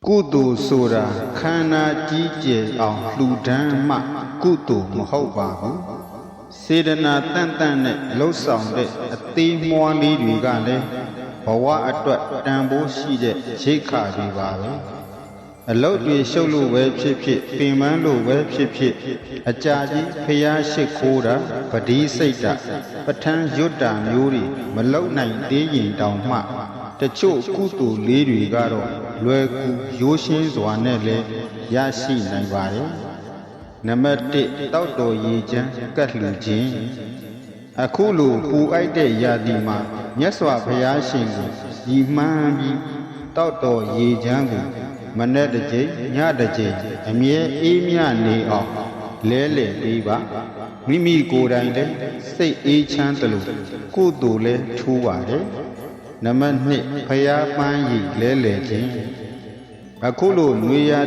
ကုသိုလ်ဆိုတာခန္ဓာကြီးကျယ်အောင်လှူဒန်းမှကုသိုလ်မဟုတ်ပါဘူးစေတနာတန်တန်နဲ့လှုပ်ဆောင်တဲ့အသေးမွှားလေးတွေကလည်းဘဝအတွက်တန်ဖိုးရှိတဲ့ရိတ်ခါတွေပါပဲအလုတ်တွေရှုပ်လို့ပဲဖြစ်ဖြစ်ပင်ပန်းလို့ပဲဖြစ်ဖြစ်အကြာကြီးဖျားရှိခိုးတာပတိစိတ်တာပဋ္ဌာန်းရွတ်တာမျိုးတွေမလုံနိုင်သေးရင်တောင်မှတချို့ကုသိုလ်လေးတွေကတော့လွယ်ကူရိုးရှင်းစွာနဲ့လည်းရရှိနိုင်ပါတယ်နံပါတ်1တောက်တော်ရေချမ်းကတ်လှူခြင်းအခုလိုပူအိုက်တဲ့ရာသီမှာမြတ်စွာဘုရားရှင်ကိုရည်မှန်းပြီးတောက်တော်ရေချမ်းကိုမနေ့တစ်ကြိမ်ညတစ်ကြိမ်အမြဲအေးမြနေအောင်လဲလှယ်ပေးပါမိမိကိုယ်တိုင်လည်းစိတ်အေးချမ်းတယ်လို့ကုသိုလ်လည်းထူးပါတယ်နံပါတ်2ဖျားပန်းရည်လဲလှယ်ခြင်းအခုလိုနွေရာ